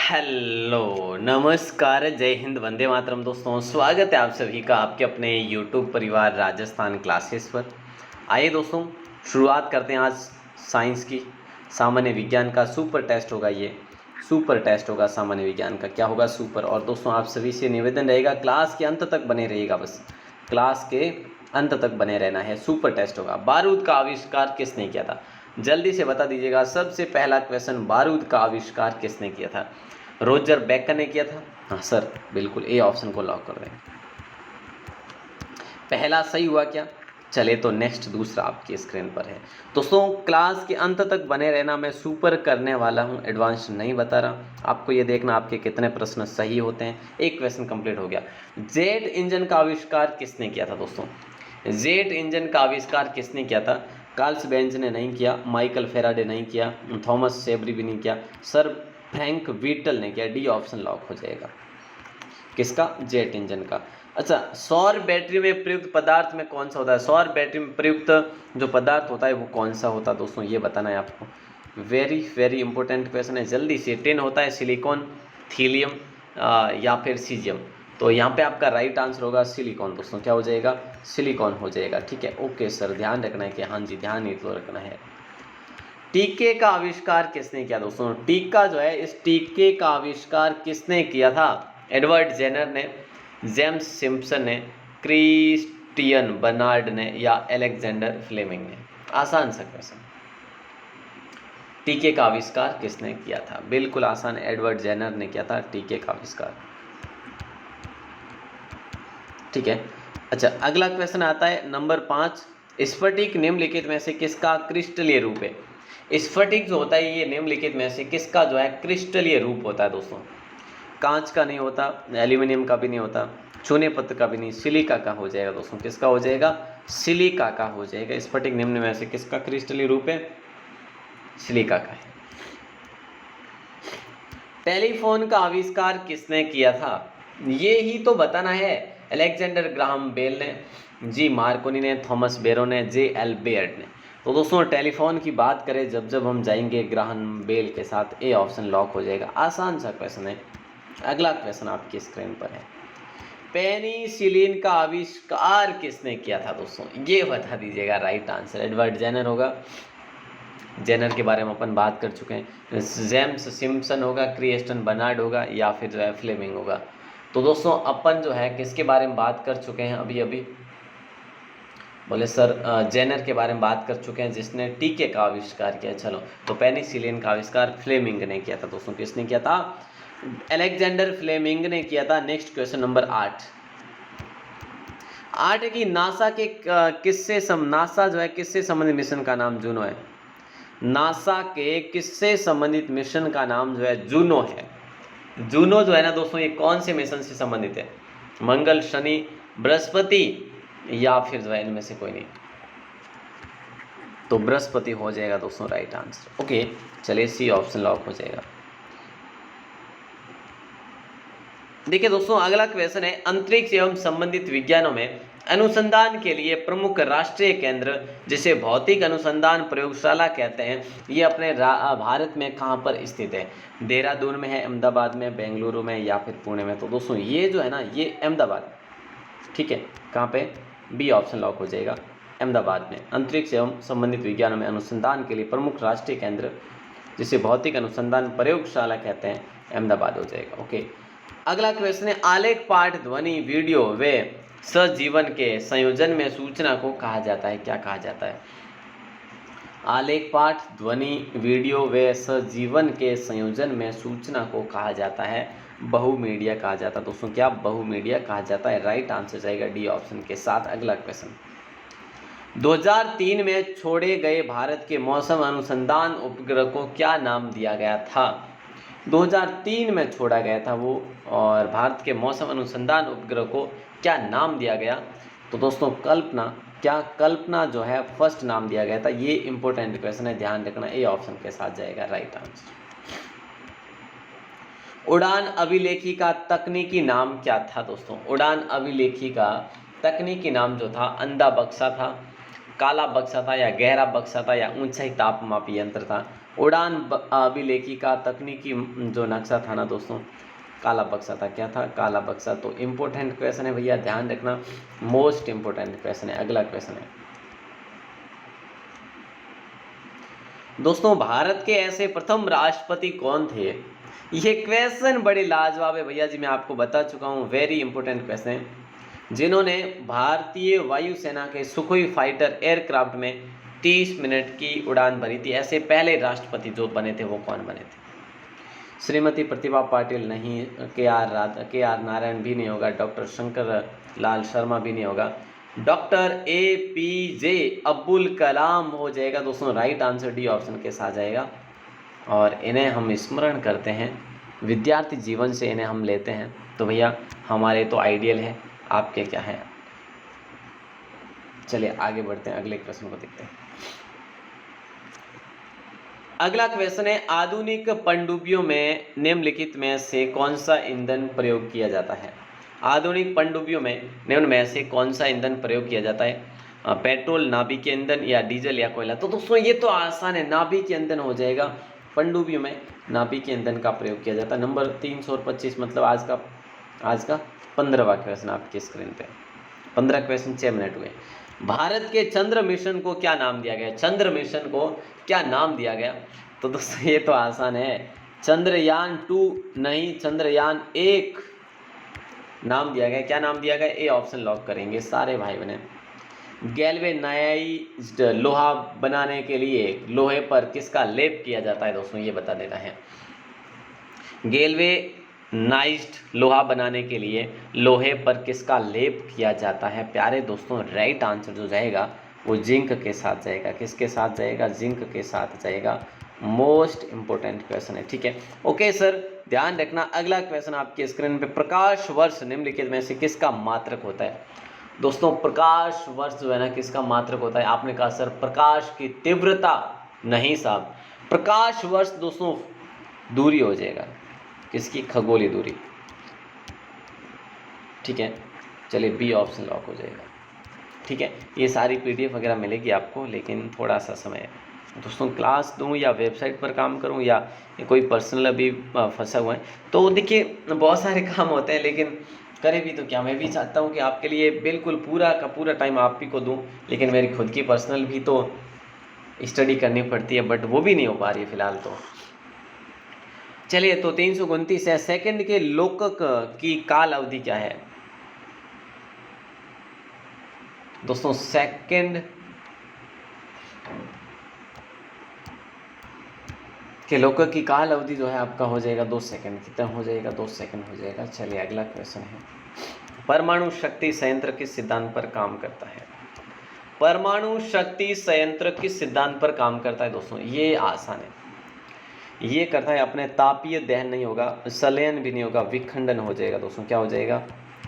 Hello, नमस्कार, जय हिंद, वंदे मातरम। दोस्तों, स्वागत है आप सभी का आपके अपने यूट्यूब परिवार राजस्थान क्लासेस पर। आइए दोस्तों, शुरुआत करते हैं आज साइंस की। सामान्य विज्ञान का सुपर टेस्ट होगा, ये सुपर टेस्ट होगा सामान्य विज्ञान का। क्या होगा? सुपर। और दोस्तों, आप सभी से निवेदन रहेगा, क्लास के अंत तक बने रहिएगा, बस क्लास के अंत तक बने रहना है। सुपर टेस्ट होगा। बारूद का आविष्कार किसने किया था? जल्दी से बता दीजिएगा। सबसे पहला क्वेश्चन, बारूद का आविष्कार किसने किया था? रोजर बेकर ने किया था। हाँ सर, बिल्कुल ए ऑप्शन को लॉक कर दें। पहला सही हुआ क्या? चले तो नेक्स्ट दूसरा आपकी स्क्रीन पर है। दोस्तों, क्लास के अंत तक बने रहना, मैं सुपर करने वाला हूं, एडवांस नहीं बता रहा। आपको ये देखना आपके कितने प्रश्न सही होते हैं। एक क्वेश्चन कंप्लीट हो गया। जेट इंजन का आविष्कार किसने किया था? दोस्तों, जेट इंजन का आविष्कार किसने किया था? कार्ल्स बेंज ने नहीं किया, माइकल फेराडे नहीं किया, थॉमस शेबरी भी नहीं किया, सर फ्रैंक व्हीटल ने किया। डी ऑप्शन लॉक हो जाएगा। किसका? जेट इंजन का। अच्छा, सौर बैटरी में प्रयुक्त पदार्थ में कौन सा होता है? सौर बैटरी में प्रयुक्त जो पदार्थ होता है वो कौन सा होता है? दोस्तों, ये बताना है आपको। वेरी वेरी इंपॉर्टेंट क्वेश्चन है, जल्दी से। टिन होता है, सिलिकॉन, थीलियम या फिर सीजियम। तो यहाँ पे आपका राइट आंसर होगा सिलिकॉन। दोस्तों, क्या हो जाएगा? सिलिकॉन हो जाएगा। ठीक है, ओके सर, ध्यान रखना है कि हाँ जी, ध्यान ही तो रखना है। टीके का आविष्कार किसने किया? दोस्तों, टीका जो है, इस टीके का आविष्कार किसने किया था? एडवर्ड जेनर ने, जेम्स सिम्पसन ने, क्रिस्टियन बर्नार्ड ने या अलेक्जेंडर फ्लेमिंग ने? आसान सा क्वेश्चन। टीके का आविष्कार किसने किया था? बिल्कुल आसान, एडवर्ड जेनर ने किया था टीके का आविष्कार। ठीक है। अच्छा, अगला क्वेश्चन आता है नंबर 5। स्फटिक निम्नलिखित में से किसका क्रिस्टलीय रूप है? स्फटिक जो होता है, ये निम्नलिखित में से किसका जो है क्रिस्टलीय रूप होता है? दोस्तों, कांच का नहीं होता, एल्यूमिनियम का भी नहीं होता, चूने पत्थर का भी नहीं, सिलिका का हो जाएगा। दोस्तों, किसका हो जाएगा? सिलिका का हो जाएगा। स्फटिक निम्न में से किसका क्रिस्टलीय रूप है? सिलिका का है। टेलीफोन का आविष्कार किसने किया था? ये ही तो बताना है। अलेक्जेंडर ग्राहम बेल ने, जी मार्कोनी ने, थॉमस बेरो ने, जे एल बेयर्ड ने। तो दोस्तों, टेलीफोन की बात करें जब जब हम जाएंगे ग्राहम बेल के साथ, ए ऑप्शन लॉक हो जाएगा। आसान सा क्वेश्चन है। अगला क्वेश्चन आपकी स्क्रीन पर है। पेनिसिलिन का आविष्कार किसने किया था? दोस्तों, ये बता दीजिएगा। राइट आंसर एडवर्ड जेनर होगा। जेनर के बारे में अपन बात कर चुके हैं। जेम्स सिम्पसन होगा, क्रिस्टियन बर्नार्ड होगा या फिर जो है फ्लेमिंग होगा। तो दोस्तों, अपन जो है किसके बारे में बात कर चुके हैं अभी अभी? बोले सर, जेनर के बारे में बात कर चुके हैं, जिसने टीके का आविष्कार किया। चलो, तो पेनिसिलिन का आविष्कार फ्लेमिंग ने किया था। दोस्तों, किसने किया था? अलेक्जेंडर फ्लेमिंग ने किया था। नेक्स्ट क्वेश्चन नंबर 8 की नासा के नासा जो है किससे संबंधित मिशन का नाम जूनो है? नासा के किससे संबंधित मिशन का नाम जो है जूनो है? जूनो जो है ना दोस्तों, ये कौन से मिशन से संबंधित है? मंगल, शनि, बृहस्पति या फिर जो है इनमें से कोई नहीं? तो बृहस्पति हो जाएगा दोस्तों राइट आंसर। ओके, चलिए सी ऑप्शन लॉक हो जाएगा। देखिए दोस्तों, अगला क्वेश्चन है, अंतरिक्ष एवं संबंधित विज्ञानों में अनुसंधान के लिए प्रमुख राष्ट्रीय केंद्र, जिसे भौतिक अनुसंधान प्रयोगशाला कहते हैं, ये अपने भारत में कहाँ पर स्थित है? देहरादून में है, अहमदाबाद में, बेंगलुरु में या फिर पुणे में? तो दोस्तों, ये जो है ना, ये अहमदाबाद। ठीक है, कहाँ पे? बी ऑप्शन लॉक हो जाएगा, अहमदाबाद में। अंतरिक्ष एवं संबंधित विज्ञानों में अनुसंधान के लिए प्रमुख राष्ट्रीय केंद्र, जिसे भौतिक अनुसंधान प्रयोगशाला कहते हैं, अहमदाबाद हो जाएगा। ओके, अगला क्वेश्चन है, आलेख, पाठ, ध्वनि, वीडियो व सजीवन के संयोजन में सूचना को कहा जाता है? क्या कहा जाता है? आलेख, पाठ, ध्वनि, वीडियो व सजीवन के संयोजन में सूचना को कहा जाता है? बहुमीडिया कहा जाता है। दोस्तों, क्या बहुमीडिया कहा जाता है? राइट आंसर जाएगा डी ऑप्शन के साथ। अगला क्वेश्चन, 2003 में छोड़े गए भारत के मौसम अनुसंधान उपग्रह को क्या नाम दिया गया था? 2003 में छोड़ा गया था वो, और भारत के मौसम अनुसंधान उपग्रह को क्या नाम दिया गया? तो दोस्तों, कल्पना। क्या कल्पना जो है फर्स्ट नाम दिया गया था? ये इंपॉर्टेंट क्वेश्चन है, ध्यान रखना। ए ऑप्शन के साथ जाएगा राइट आंसर। उड़ान अभिलेखी का तकनीकी नाम क्या था? दोस्तों, उड़ान अभिलेखी का तकनीकी नाम जो था, अंधा बक्सा था, काला बक्सा था या गहरा बक्सा था या ऊंचाई तापमापी यंत्र था? उड़ान अभिलेखी का तकनीकी जो नक्शा था ना दोस्तों, काला बक्सा था। क्या था? काला बक्सा। तो इम्पोर्टेंट क्वेश्चन है भैया, ध्यान रखना, मोस्ट इम्पोर्टेंट क्वेश्चन है। अगला क्वेश्चन है दोस्तों, भारत के ऐसे प्रथम राष्ट्रपति कौन थे? ये क्वेश्चन बड़े लाजवाब है भैया जी, मैं आपको बता चुका हूँ, वेरी इंपॉर्टेंट क्वेश्चन है। जिन्होंने भारतीय वायुसेना के सुखोई फाइटर एयरक्राफ्ट में 30 मिनट की उड़ान भरी थी, ऐसे पहले राष्ट्रपति जो बने थे वो कौन बने थे? श्रीमती प्रतिभा पाटिल नहीं, के आर नारायण भी नहीं होगा, डॉक्टर शंकर लाल शर्मा भी नहीं होगा, डॉक्टर APJ अब्दुल कलाम हो जाएगा दोस्तों। राइट आंसर डी ऑप्शन के साथ जाएगा। और इन्हें हम स्मरण करते हैं, विद्यार्थी जीवन से इन्हें हम लेते हैं। तो भैया हमारे तो आइडियल है, आपके क्या है? चलिए आगे बढ़ते हैं, अगले क्वेश्चन को देखते हैं। अगला क्वेश्चन है, आधुनिक पनडुब्बियों में निम्नलिखित में से कौन सा ईंधन प्रयोग किया जाता है? आधुनिक पनडुब्बियों में निम्न में से कौन सा ईंधन प्रयोग किया जाता है? पेट्रोल, नाभिकीय ईंधन या डीजल या कोयला? तो दोस्तों ये तो आसान है, नाभिकीय ईंधन हो जाएगा। पनडुब्बियों में नाभिकीय ईंधन का प्रयोग किया जाता है। नंबर 325, मतलब आज का 15वां क्वेश्चन आपकी स्क्रीन पे। 15 क्वेश्चन 6 मिनट हुए। भारत के चंद्र मिशन को क्या नाम दिया गया? चंद्र मिशन को क्या नाम दिया गया? तो दोस्तों ये तो आसान है, चंद्रयान 2 नहीं, चंद्रयान 1 नाम दिया गया। क्या नाम दिया गया? ए ऑप्शन लॉक करेंगे सारे भाई बहन। गैल्वेनाइज्ड लोहा बनाने के लिए लोहे पर किसका लेप किया जाता है दोस्तों, ये बता देना है। गैल्वेनाइज्ड लोहा बनाने के लिए लोहे पर किसका लेप किया जाता है? प्यारे दोस्तों राइट आंसर जो जाएगा वो जिंक के साथ जाएगा। किसके साथ जाएगा? जिंक के साथ जाएगा। मोस्ट इंपोर्टेंट क्वेश्चन है, ठीक है। ओके सर, ध्यान रखना। अगला क्वेश्चन आपके स्क्रीन पे, प्रकाश वर्ष निम्नलिखित में से किसका मात्रक होता है? दोस्तों प्रकाश वर्ष जो है ना किसका मात्रक होता है? आपने कहा सर प्रकाश की तीव्रता, नहीं साहब, प्रकाश वर्ष दोस्तों दूरी हो जाएगा। किसकी? खगोलीय दूरी, ठीक है। चलिए बी ऑप्शन लॉक हो जाएगा, ठीक है। ये सारी PDF वगैरह मिलेगी आपको, लेकिन थोड़ा सा समय है दोस्तों। क्लास दूं या वेबसाइट पर काम करूं या कोई पर्सनल अभी फंसा हुआ है, तो देखिए बहुत सारे काम होते हैं, लेकिन करे भी तो क्या। मैं भी चाहता हूं कि आपके लिए बिल्कुल पूरा का पूरा टाइम आप ही को दूं, लेकिन मेरी खुद की पर्सनल भी तो स्टडी करनी पड़ती है, बट वो भी नहीं हो पा रही है फिलहाल तो। चलिए, तो 329 है, सेकंड के लोकक की काल अवधि क्या है दोस्तों? सेकंड के लोकक की काल अवधि जो है आपका हो जाएगा 2 सेकंड। कितना हो जाएगा? 2 सेकंड हो जाएगा। चलिए अगला क्वेश्चन है, परमाणु शक्ति संयंत्र किस सिद्धांत पर काम करता है? परमाणु शक्ति संयंत्र किस सिद्धांत पर काम करता है दोस्तों? ये आसान है, ये करता है अपने तापीय दहन नहीं होगा, संलयन भी नहीं होगा, विखंडन हो जाएगा दोस्तों। क्या हो जाएगा?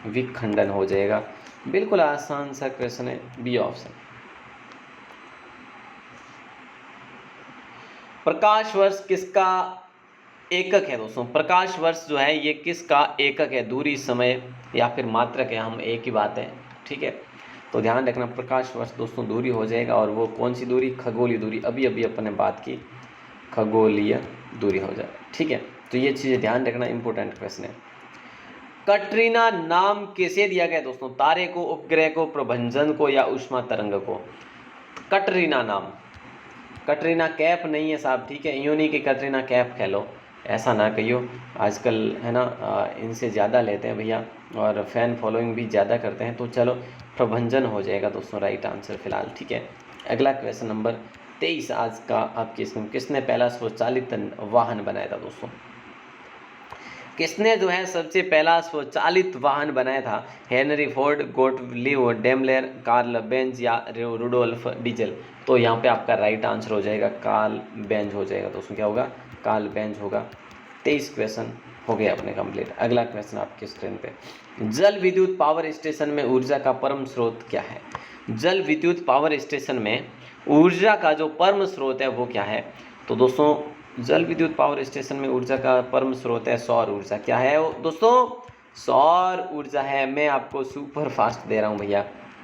विखंडन हो जाएगा। बिल्कुल आसान सा क्वेश्चन है, बी ऑप्शन। प्रकाश वर्ष किसका एकक है दोस्तों? प्रकाश वर्ष जो है ये किसका एकक है? दूरी, समय या फिर मात्रक है, हम एक ही बात है, ठीक है। तो ध्यान रखना, प्रकाश वर्ष दोस्तों दूरी हो जाएगा, और वो कौन सी दूरी? खगोलीय दूरी। अभी अपन ने बात की, खगोलीय दूरी हो जाएगा, ठीक है। तो ये चीज़ें ध्यान रखना, इंपॉर्टेंट क्वेश्चन है। कटरीना नाम किसे दिया गया दोस्तों? तारे को, उपग्रह को, प्रभंजन को या ऊष्मा तरंग को? कटरीना नाम, कटरीना कैफ नहीं है साहब, ठीक है। यूं नहीं कि कटरीना कैफ खेलो, ऐसा ना कहियो। आजकल है ना इनसे ज़्यादा लेते हैं भैया, और फैन फॉलोइंग भी ज़्यादा करते हैं। तो चलो प्रभंजन हो जाएगा दोस्तों राइट आंसर फिलहाल, ठीक है। अगला क्वेश्चन नंबर 23 आज का आपके इसमें, किसने पहला स्वचालित वाहन बनाया था दोस्तों? किसने जो है सबसे पहला स्वचालित वाहन बनाया था? Henry Ford, Gottlieb Daimler, Karl Benz या रुडोल्फ डीजल? तो यहाँ पे आपका राइट आंसर हो जाएगा कार्ल बेंज हो जाएगा दोस्तों। क्या होगा? कार्ल बेंज होगा। 23 क्वेश्चन हो गए अपने कंप्लीट। अगला क्वेश्चन आपकी स्क्रीन पे, जल विद्युत पावर स्टेशन में ऊर्जा का परम स्रोत क्या है? जल विद्युत पावर स्टेशन में ऊर्जा का जो परम स्रोत है वो क्या है? तो दोस्तों जल विद्युत पावर स्टेशन में ऊर्जा का परम स्रोत है सौर ऊर्जा। क्या है वो दोस्तों? सौर ऊर्जा है। मैं आपको सुपर फास्ट दे रहा हूँ भैया,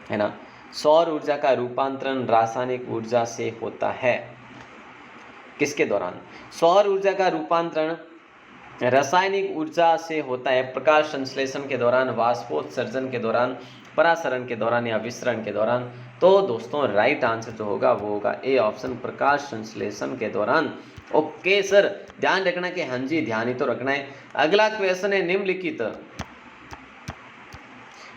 है ना। सौर ऊर्जा का रूपांतरण रासायनिक ऊर्जा से होता है। किसके दौरान? सौर ऊर्जा का रूपांतरण रासायनिक ऊर्जा से होता है प्रकाश संश्लेषण के दौरान, वाष्पोत्सर्जन के दौरान, परासरण के दौरान या विसरण के दौरान। तो दोस्तों राइट आंसर जो होगा वो होगा ए ऑप्शन, प्रकाश संश्लेषण के दौरान। ओके सर, ध्यान रखना कि हाँ जी ध्यान ही तो रखना है। अगला क्वेश्चन है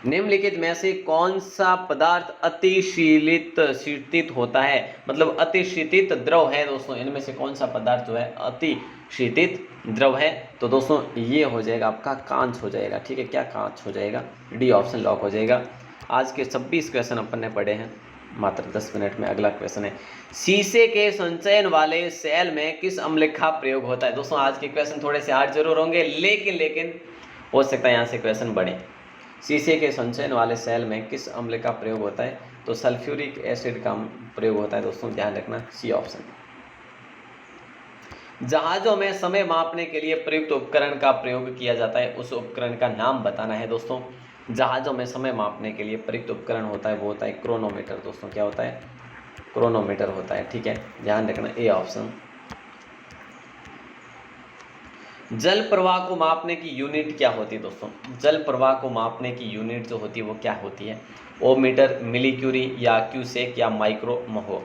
निम्नलिखित में से कौन सा पदार्थ अतिशीतित होता है, मतलब अतिशीतित द्रव है दोस्तों। इनमें से कौन सा पदार्थ जो है अतिशीतित द्रव है? तो दोस्तों ये हो जाएगा आपका कांच हो जाएगा। ठीक है, क्या कांच हो जाएगा? डी ऑप्शन लॉक हो जाएगा। आज के 26 क्वेश्चन अपन ने पढ़े हैं मात्र 10 मिनट में। अगला क्वेश्चन है शीशे के संचयन वाले सेल में किस अम्ल का प्रयोग होता है? दोस्तों आज के क्वेश्चन थोड़े से हार्ड जरूर होंगे, लेकिन हो सकता है यहाँ से क्वेश्चन बढ़े। शीशे के संचयन वाले सेल में किस अम्ल का प्रयोग होता है? तो सल्फ्यूरिक एसिड का प्रयोग होता है दोस्तों, ध्यान रखना, सी ऑप्शन। जहाजों में समय मापने के लिए प्रयुक्त उपकरण का प्रयोग किया जाता है, उस उपकरण का नाम बताना है दोस्तों। जहाजों में समय मापने के लिए प्रयुक्त उपकरण होता है वो होता है क्रोनोमीटर दोस्तों। क्या होता है? क्रोनोमीटर होता है। ठीक है, ध्यान रखना, ए ऑप्शन। जल प्रवाह को मापने की यूनिट क्या होती है दोस्तों? जल प्रवाह को मापने की यूनिट जो होती है वो क्या होती है? ओ मीटर, मिली क्यूरी या क्यूसेक या माइक्रो महो।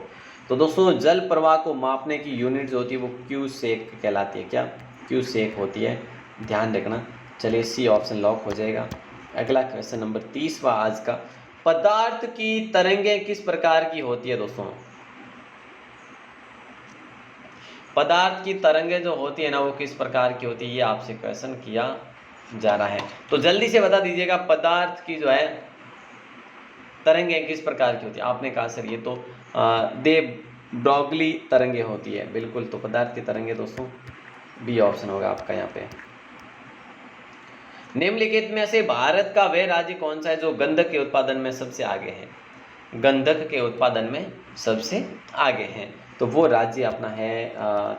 तो दोस्तों जल प्रवाह को मापने की यूनिट जो होती है वो क्यूसेक कहलाती है। क्या? क्यूसेक होती है, ध्यान रखना। चलिए सी ऑप्शन लॉक हो जाएगा। अगला क्वेश्चन नंबर 30वां आज का, पदार्थ की तरंगें किस प्रकार की होती है दोस्तों? पदार्थ की तरंगें जो होती है ना वो किस प्रकार की होती है, ये आपसे क्वेश्चन किया जा रहा है। तो जल्दी से बता दीजिएगा पदार्थ की जो है तरंगें किस प्रकार की होती है। आपने कहा सर ये तो दे ब्रॉगली तरंगें होती है। बिल्कुल, तो पदार्थ की तरंगें दोस्तों बी ऑप्शन होगा आपका यहाँ पे। निम्नलिखित में से भारत का वह राज्य कौन सा है जो गंधक के उत्पादन में सबसे आगे है? गंधक के उत्पादन में सबसे आगे है, तो वो राज्य अपना है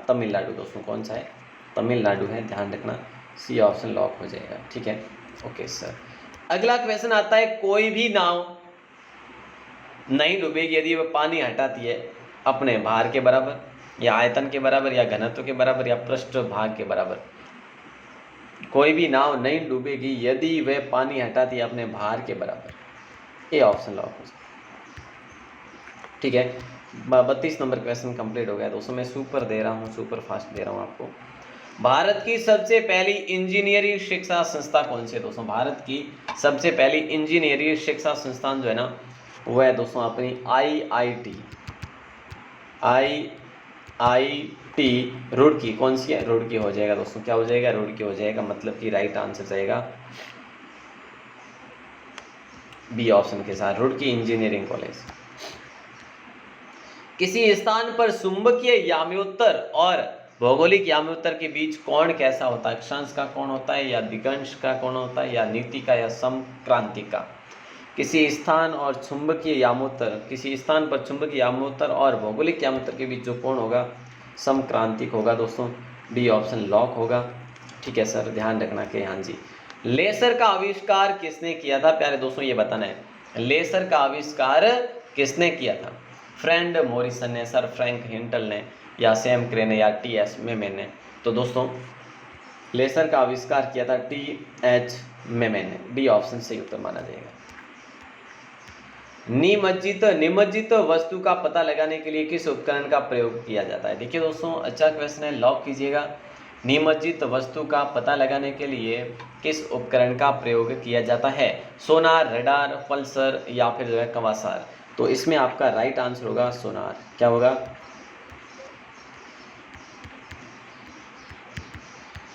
तमिलनाडु दोस्तों। कौन सा है? तमिलनाडु है, ध्यान रखना, सी ऑप्शन लॉक हो जाएगा। ठीक है, ओके सर। अगला क्वेश्चन आता है, कोई भी नाव नहीं डूबेगी यदि वह पानी हटाती है अपने भार के बराबर या आयतन के बराबर या घनत्व के बराबर या पृष्ठ भाग के बराबर। कोई भी नाव नहीं डूबेगी यदि वह पानी हटाती है अपने भार के बराबर। ए ऑप्शन लॉक हो जाएगा। ठीक है, 32 नंबर क्वेश्चन कंप्लीट हो गया दोस्तों। मैं सुपर दे रहा हूँ, सुपर फास्ट दे रहा हूँ आपको। भारत की सबसे पहली इंजीनियरिंग शिक्षा संस्था कौन सी है दोस्तों? भारत की सबसे पहली इंजीनियरिंग शिक्षा संस्थान जो है ना वो है दोस्तों अपनी IIT रुड़की। कौन सी है? रुड़की हो जाएगा दोस्तों। क्या हो जाएगा? रुड़की हो जाएगा, मतलब कि राइट आंसर जाएगा बी ऑप्शन के साथ, रुड़की इंजीनियरिंग कॉलेज। किसी स्थान पर चुंबकीय याम्योत्तर और भौगोलिक याम्योत्तर के बीच कोण कैसा होता है? अक्षांश का कोण होता है या दिगंश का कोण होता है या नीति का या समक्रांति का? किसी स्थान और चुंबकीय यामोत्तर, किसी स्थान पर चुंबकीय यामोत्तर और भौगोलिक यामोत्तर के बीच जो कोण होगा समक्रांतिक होगा दोस्तों। डी ऑप्शन लॉक होगा। ठीक है सर, ध्यान रखना कि हाँ जी। लेसर का आविष्कार किसने किया था प्यारे दोस्तों? ये बताना है, लेसर का आविष्कार किसने किया था? फ्रेंड मॉरिसन ने, सर फ्रैंक हिंटल ने, या सैम क्रे ने, या TS मेमेन ने? तो दोस्तों लेसर का आविष्कार किया था TH मेमेन ने। डी ऑप्शन सही उत्तर माना जाएगा। निमज्जित वस्तु का पता लगाने के लिए किस उपकरण का प्रयोग किया जाता है? देखिए दोस्तों अच्छा क्वेश्चन है, लॉक कीजिएगा। निमज्जित वस्तु का पता लगाने के लिए किस उपकरण का प्रयोग किया जाता है? सोनार, रडार, पल्सर या फिर जो है कवासार। तो इसमें आपका राइट आंसर होगा सोनार। क्या होगा?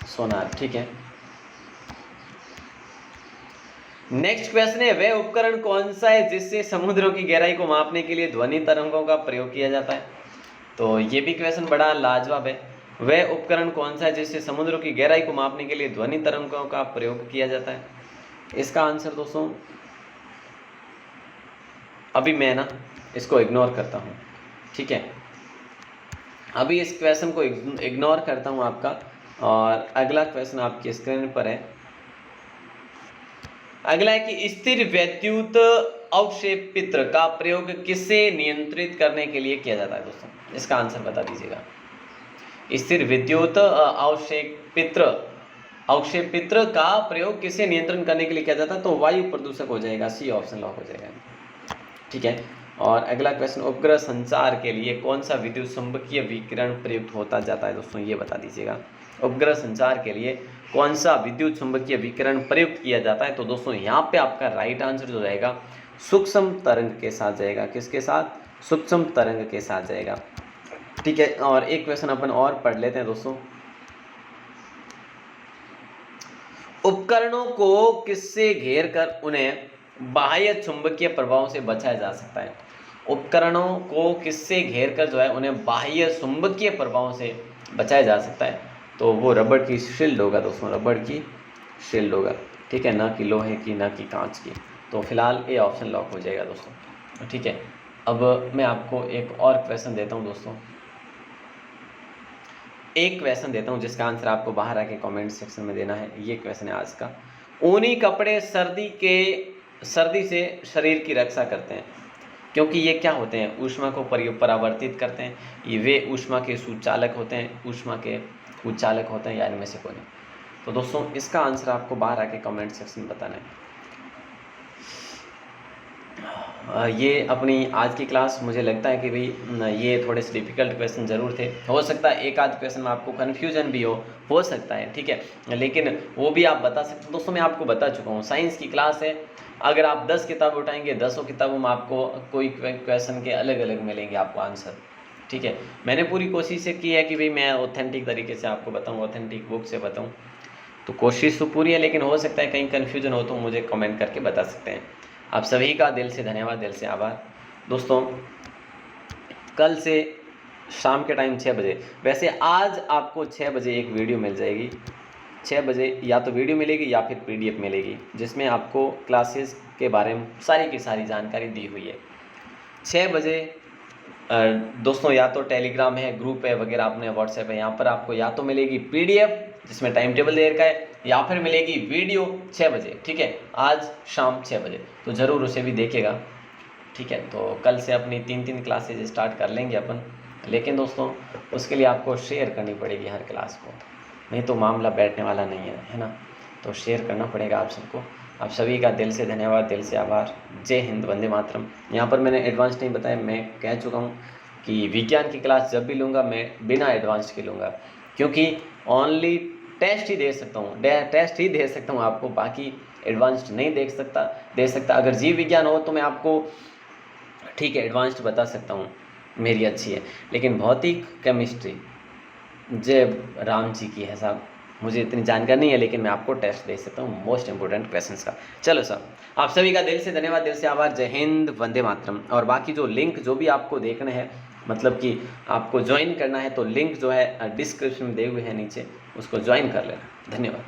सोनार। ठीक है, नेक्स्ट क्वेश्चन है, वह उपकरण कौन सा है जिससे समुद्रों की गहराई को मापने के लिए ध्वनि तरंगों का प्रयोग किया जाता है? तो ये भी क्वेश्चन बड़ा लाजवाब है। वह उपकरण कौन सा है जिससे समुद्रों की गहराई को मापने के लिए ध्वनि तरंगों का प्रयोग किया जाता है? इसका आंसर दोस्तों अभी मैं ना इसको इग्नोर करता हूँ। ठीक है, अभी इस क्वेश्चन को इग्नोर करता हूँ आपका, और अगला क्वेश्चन आपकी स्क्रीन पर है। अगला है कि स्थिर वैद्युत अवक्षेपित्र का प्रयोग किसे नियंत्रित करने के लिए किया जाता है दोस्तों? इसका आंसर बता दीजिएगा। स्थिर विद्युत अवक्षेपित्र का प्रयोग किसे नियंत्रण करने के लिए किया जाता है? तो वायु प्रदूषक हो जाएगा, सी ऑप्शन लॉक हो जाएगा। ठीक है, और अगला क्वेश्चन, उपग्रह संचार के लिए कौन सा विद्युत चुंबकीय विकिरण प्रयुक्त होता जाता है दोस्तों? ये बता दीजिएगा। उपग्रह संचार के लिए कौन सा विद्युत चुंबकीय विकिरण प्रयुक्त किया जाता है? तो दोस्तों यहाँ पे आपका राइट आंसर जो जाएगा सूक्ष्म तरंग के साथ जाएगा। किसके साथ? सूक्ष्म तरंग के साथ जाएगा। ठीक है, और एक क्वेश्चन अपन और पढ़ लेते हैं दोस्तों। उपकरणों को किससे घेर कर उन्हें बाह्य चुंबकीय प्रभाव से बचाया जा सकता है? उपकरणों को किससे घेर कर जो है उन्हें बाह्य चुंबकीय प्रभाव से बचाया जा सकता है? तो वो रबड़ की शील्ड होगा दोस्तों, रबड़ की शील्ड होगा। ठीक है, ना कि लोहे की, ना कि कांच की। तो फिलहाल ए ऑप्शन लॉक हो जाएगा दोस्तों। ठीक है, अब मैं आपको एक और क्वेश्चन देता हूँ दोस्तों। एक क्वेश्चन देता हूँ जिसका आंसर आपको बाहर आके कमेंट सेक्शन में देना है। ये क्वेश्चन है आज का। ऊनी कपड़े सर्दी से शरीर की रक्षा करते हैं क्योंकि ये क्या होते हैं? ऊष्मा को परावर्तित करते हैं। ये वे ऊष्मा के सुचालक होते हैं, ऊष्मा के उच्चालक होते हैं, या इनमें से कोई नहीं? तो दोस्तों इसका आंसर आपको बाहर आके कमेंट सेक्शन में बताना है। ये अपनी आज की क्लास मुझे लगता है कि भाई ये थोड़े से डिफ़िकल्ट क्वेश्चन ज़रूर थे। हो सकता है एक आध क्वेश्चन में आपको कन्फ्यूजन भी हो सकता है। ठीक है, लेकिन वो भी आप बता सकते हैं। दोस्तों मैं आपको बता चुका हूँ, साइंस की क्लास है। अगर आप 10 किताब उठाएंगे, 10 किताबों में आपको कोई क्वेश्चन के अलग अलग मिलेंगे आपको आंसर। ठीक है, मैंने पूरी कोशिश की है कि भाई मैं ऑथेंटिक तरीके से आपको बताऊँ, ऑथेंटिक बुक से बताऊँ। तो कोशिश तो पूरी है, लेकिन हो सकता है कहीं कन्फ्यूजन हो तो मुझे कमेंट करके बता सकते हैं। आप सभी का दिल से धन्यवाद, दिल से आभार। दोस्तों कल से शाम के टाइम 6 बजे, वैसे आज आपको 6 बजे एक वीडियो मिल जाएगी। 6 बजे या तो वीडियो मिलेगी या फिर PDF मिलेगी, जिसमें आपको क्लासेस के बारे में सारी की सारी जानकारी दी हुई है। 6 बजे दोस्तों या तो टेलीग्राम है, ग्रुप है वगैरह, अपने व्हाट्सएप है, यहाँ पर आपको या तो मिलेगी PDF जिसमें टाइम टेबल दे रखा है, या फिर मिलेगी वीडियो 6 बजे। ठीक है, आज शाम 6 बजे, तो ज़रूर उसे भी देखेगा। ठीक है, तो कल से अपनी 3 क्लासेज स्टार्ट कर लेंगे अपन, लेकिन दोस्तों उसके लिए आपको शेयर करनी पड़ेगी हर क्लास को, नहीं तो मामला बैठने वाला नहीं है ना। तो शेयर करना पड़ेगा आप सबको। आप सभी का दिल से धन्यवाद, दिल से आभार। जय हिंद, वंदे मातरम। यहाँ पर मैंने एडवांस नहीं बताया, मैं कह चुका हूँ कि विज्ञान की क्लास जब भी लूँगा मैं बिना एडवांस के लूँगा, क्योंकि ओनली टेस्ट ही दे सकता हूँ आपको, बाकी एडवांस्ड नहीं दे सकता। अगर जीव विज्ञान हो तो मैं आपको ठीक है एडवांस्ड बता सकता हूँ, मेरी अच्छी है, लेकिन भौतिक केमिस्ट्री जय राम जी की है साहब, मुझे इतनी जानकारी नहीं है, लेकिन मैं आपको टेस्ट दे सकता हूँ मोस्ट इंपोर्टेंट क्वेश्चंस का। चलो सर, आप सभी का दिल से धन्यवाद, दिल से आभार। जय हिंद, वंदे मातरम। और बाकी जो लिंक जो भी आपको देखना है, मतलब कि आपको ज्वाइन करना है, तो लिंक जो है डिस्क्रिप्शन में दिए हुए हैं नीचे, उसको ज्वाइन कर लेना। धन्यवाद।